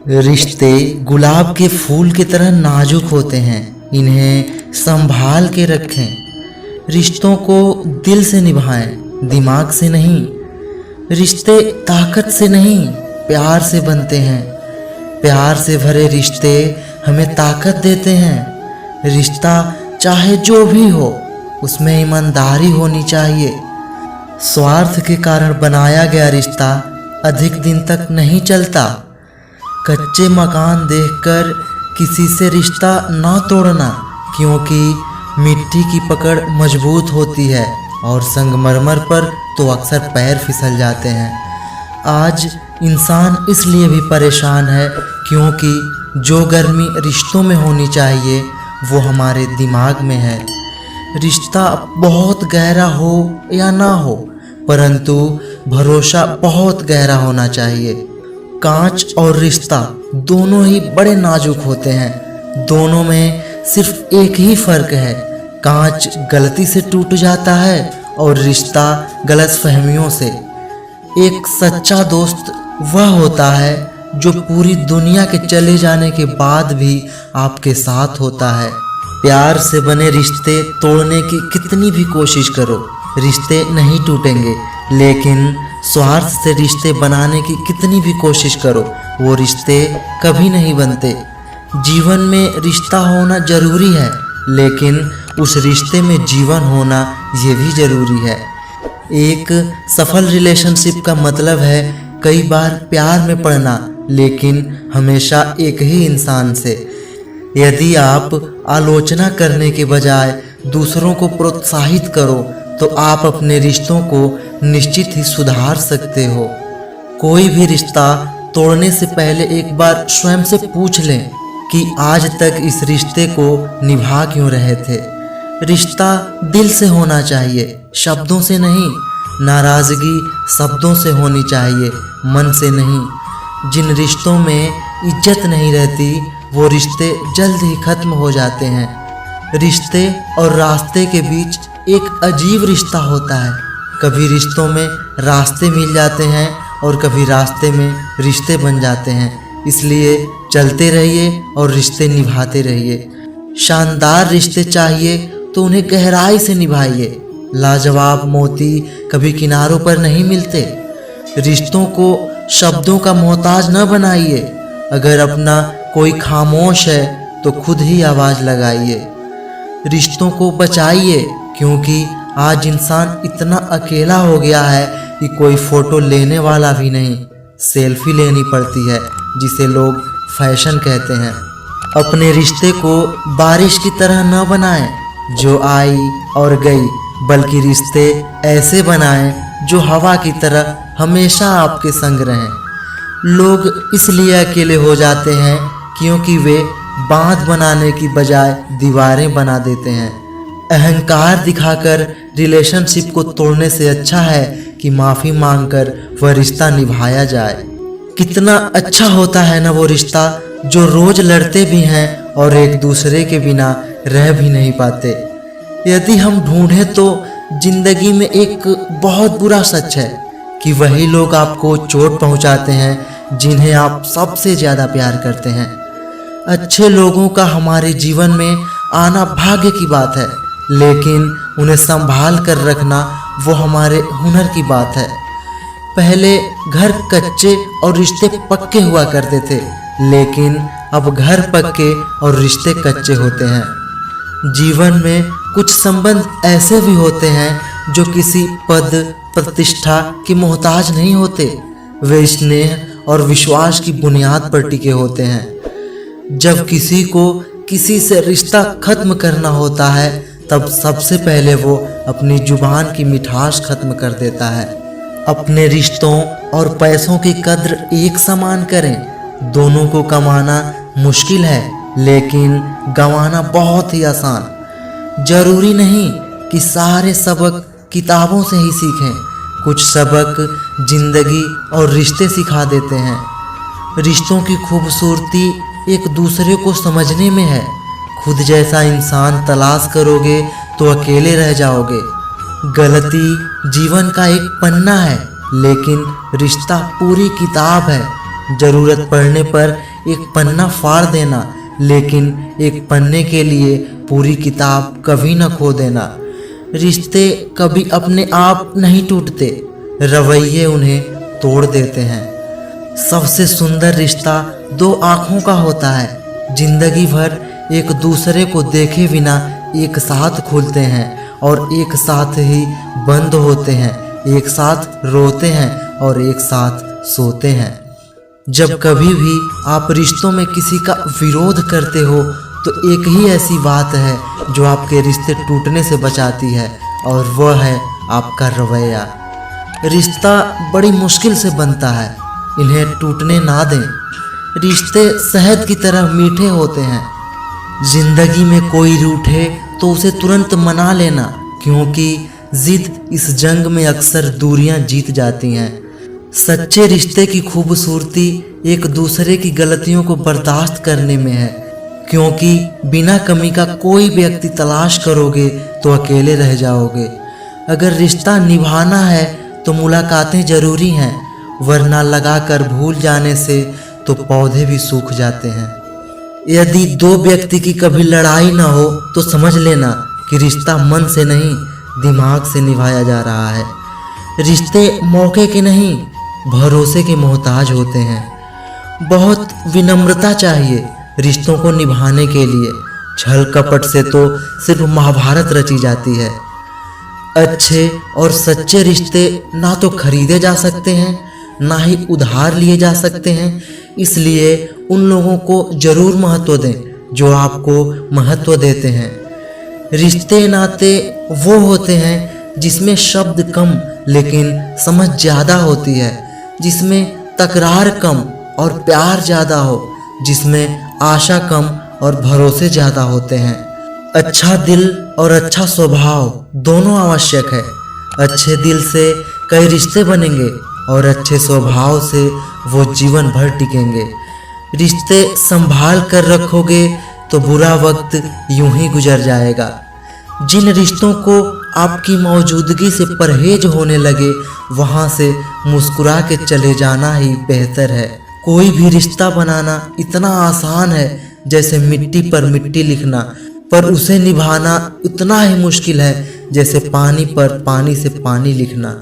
रिश्ते गुलाब के फूल की तरह नाजुक होते हैं, इन्हें संभाल के रखें। रिश्तों को दिल से निभाएं, दिमाग से नहीं। रिश्ते ताकत से नहीं, प्यार से बनते हैं। प्यार से भरे रिश्ते हमें ताकत देते हैं। रिश्ता चाहे जो भी हो, उसमें ईमानदारी होनी चाहिए। स्वार्थ के कारण बनाया गया रिश्ता अधिक दिन तक नहीं चलता। कच्चे मकान देखकर किसी से रिश्ता ना तोड़ना, क्योंकि मिट्टी की पकड़ मजबूत होती है और संगमरमर पर तो अक्सर पैर फिसल जाते हैं। आज इंसान इसलिए भी परेशान है क्योंकि जो गर्मी रिश्तों में होनी चाहिए वो हमारे दिमाग में है। रिश्ता बहुत गहरा हो या ना हो, परंतु भरोसा बहुत गहरा होना चाहिए। कांच और रिश्ता दोनों ही बड़े नाजुक होते हैं। दोनों में सिर्फ एक ही फर्क है, कांच गलती से टूट जाता है और रिश्ता गलतफहमियों से। एक सच्चा दोस्त वह होता है जो पूरी दुनिया के चले जाने के बाद भी आपके साथ होता है। प्यार से बने रिश्ते तोड़ने की कितनी भी कोशिश करो, रिश्ते नहीं टूटेंगे, लेकिन स्वार्थ से रिश्ते बनाने की कितनी भी कोशिश करो, वो रिश्ते कभी नहीं बनते। जीवन में रिश्ता होना जरूरी है, लेकिन उस रिश्ते में जीवन होना ये भी जरूरी है। एक सफल रिलेशनशिप का मतलब है कई बार प्यार में पड़ना, लेकिन हमेशा एक ही इंसान से। यदि आप आलोचना करने के बजाय दूसरों को प्रोत्साहित करो तो आप अपने रिश्तों को निश्चित ही सुधार सकते हो। कोई भी रिश्ता तोड़ने से पहले एक बार स्वयं से पूछ लें कि आज तक इस रिश्ते को निभा क्यों रहे थे। रिश्ता दिल से होना चाहिए, शब्दों से नहीं। नाराज़गी शब्दों से होनी चाहिए, मन से नहीं। जिन रिश्तों में इज्जत नहीं रहती वो रिश्ते जल्द ही खत्म हो जाते हैं। रिश्ते और रास्ते के बीच एक अजीब रिश्ता होता है। कभी रिश्तों में रास्ते मिल जाते हैं और कभी रास्ते में रिश्ते बन जाते हैं। इसलिए चलते रहिए और रिश्ते निभाते रहिए। शानदार रिश्ते चाहिए तो उन्हें गहराई से निभाइए। लाजवाब मोती कभी किनारों पर नहीं मिलते। रिश्तों को शब्दों का मोहताज न बनाइए। अगर अपना कोई खामोश है तो खुद ही आवाज़ लगाइए। रिश्तों को बचाइए, क्योंकि आज इंसान इतना अकेला हो गया है कि कोई फ़ोटो लेने वाला भी नहीं। सेल्फी लेनी पड़ती है, जिसे लोग फैशन कहते हैं। अपने रिश्ते को बारिश की तरह न बनाएं जो आई और गई, बल्कि रिश्ते ऐसे बनाएं जो हवा की तरह हमेशा आपके संग रहें। लोग इसलिए अकेले हो जाते हैं क्योंकि वे बांध बनाने की बजाय दीवारें बना देते हैं। अहंकार दिखाकर रिलेशनशिप को तोड़ने से अच्छा है कि माफ़ी मांगकर वह रिश्ता निभाया जाए। कितना अच्छा होता है ना वो रिश्ता जो रोज़ लड़ते भी हैं और एक दूसरे के बिना रह भी नहीं पाते। यदि हम ढूंढें तो जिंदगी में एक बहुत बुरा सच है कि वही लोग आपको चोट पहुंचाते हैं जिन्हें आप सबसे ज़्यादा प्यार करते हैं। अच्छे लोगों का हमारे जीवन में आना भाग्य की बात है, लेकिन उन्हें संभाल कर रखना वो हमारे हुनर की बात है। पहले घर कच्चे और रिश्ते पक्के हुआ करते थे, लेकिन अब घर पक्के और रिश्ते कच्चे होते हैं। जीवन में कुछ संबंध ऐसे भी होते हैं जो किसी पद प्रतिष्ठा के मोहताज नहीं होते। वे स्नेह और विश्वास की बुनियाद पर टिके होते हैं। जब किसी को किसी से रिश्ता खत्म करना होता है, तब सबसे पहले वो अपनी जुबान की मिठास खत्म कर देता है। अपने रिश्तों और पैसों की कद्र एक समान करें। दोनों को कमाना मुश्किल है, लेकिन गंवाना बहुत ही आसान। जरूरी नहीं कि सारे सबक किताबों से ही सीखें। कुछ सबक जिंदगी और रिश्ते सिखा देते हैं। रिश्तों की खूबसूरती एक दूसरे को समझने में है। खुद जैसा इंसान तलाश करोगे तो अकेले रह जाओगे। गलती जीवन का एक पन्ना है, लेकिन रिश्ता पूरी किताब है। ज़रूरत पड़ने पर एक पन्ना फाड़ देना, लेकिन एक पन्ने के लिए पूरी किताब कभी न खो देना। रिश्ते कभी अपने आप नहीं टूटते, रवैये उन्हें तोड़ देते हैं। सबसे सुंदर रिश्ता दो आँखों का होता है। जिंदगी भर एक दूसरे को देखे बिना एक साथ खुलते हैं और एक साथ ही बंद होते हैं, एक साथ रोते हैं और एक साथ सोते हैं। जब कभी भी आप रिश्तों में किसी का विरोध करते हो तो एक ही ऐसी बात है जो आपके रिश्ते टूटने से बचाती है, और वह है आपका रवैया। रिश्ता बड़ी मुश्किल से बनता है, इन्हें टूटने ना दें। रिश्ते शहद की तरह मीठे होते हैं। जिंदगी में कोई रूठे तो उसे तुरंत मना लेना, क्योंकि जिद इस जंग में अक्सर दूरियां जीत जाती हैं। सच्चे रिश्ते की खूबसूरती एक दूसरे की गलतियों को बर्दाश्त करने में है, क्योंकि बिना कमी का कोई व्यक्ति तलाश करोगे तो अकेले रह जाओगे। अगर रिश्ता निभाना है तो मुलाकातें जरूरी हैं, वरना लगाकर भूल जाने से तो पौधे भी सूख जाते हैं। यदि दो व्यक्ति की कभी लड़ाई ना हो तो समझ लेना कि रिश्ता मन से नहीं, दिमाग से निभाया जा रहा है। रिश्ते मौके के नहीं, भरोसे के मोहताज होते हैं। बहुत विनम्रता चाहिए रिश्तों को निभाने के लिए। छल कपट से तो सिर्फ महाभारत रची जाती है। अच्छे और सच्चे रिश्ते ना तो खरीदे जा सकते हैं, ना ही उधार लिए जा सकते हैं। इसलिए उन लोगों को जरूर महत्व दें जो आपको महत्व देते हैं। रिश्ते नाते वो होते हैं जिसमें शब्द कम लेकिन समझ ज़्यादा होती है, जिसमें तकरार कम और प्यार ज़्यादा हो, जिसमें आशा कम और भरोसे ज़्यादा होते हैं। अच्छा दिल और अच्छा स्वभाव दोनों आवश्यक है। अच्छे दिल से कई रिश्ते बनेंगे और अच्छे स्वभाव से वो जीवन भर टिकेंगे। रिश्ते संभाल कर रखोगे तो बुरा वक्त यूं ही गुजर जाएगा। जिन रिश्तों को आपकी मौजूदगी से परहेज होने लगे, वहां से मुस्कुरा के चले जाना ही बेहतर है। कोई भी रिश्ता बनाना इतना आसान है जैसे मिट्टी पर मिट्टी लिखना, पर उसे निभाना उतना ही मुश्किल है जैसे पानी पर पानी से पानी लिखना।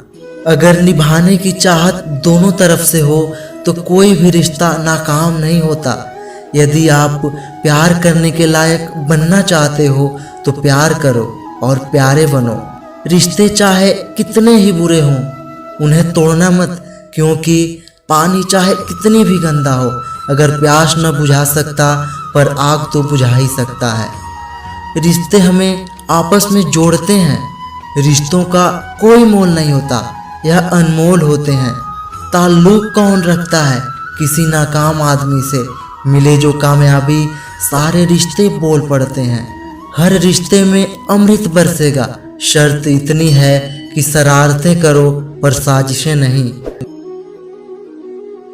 अगर निभाने की चाहत दोनों तरफ से हो तो कोई भी रिश्ता नाकाम नहीं होता। यदि आप प्यार करने के लायक बनना चाहते हो तो प्यार करो और प्यारे बनो। रिश्ते चाहे कितने ही बुरे हों, उन्हें तोड़ना मत, क्योंकि पानी चाहे कितनी भी गंदा हो, अगर प्यास न बुझा सकता पर आग तो बुझा ही सकता है। रिश्ते हमें आपस में जोड़ते हैं। रिश्तों का कोई मोल नहीं होता, यह अनमोल होते हैं। ताल्लुक कौन रखता है किसी नाकाम आदमी से? मिले जो कामयाबी सारे रिश्ते बोल पड़ते हैं। हर रिश्ते में अमृत बरसेगा, शर्त इतनी है कि शरारतें करो पर साजिशें नहीं।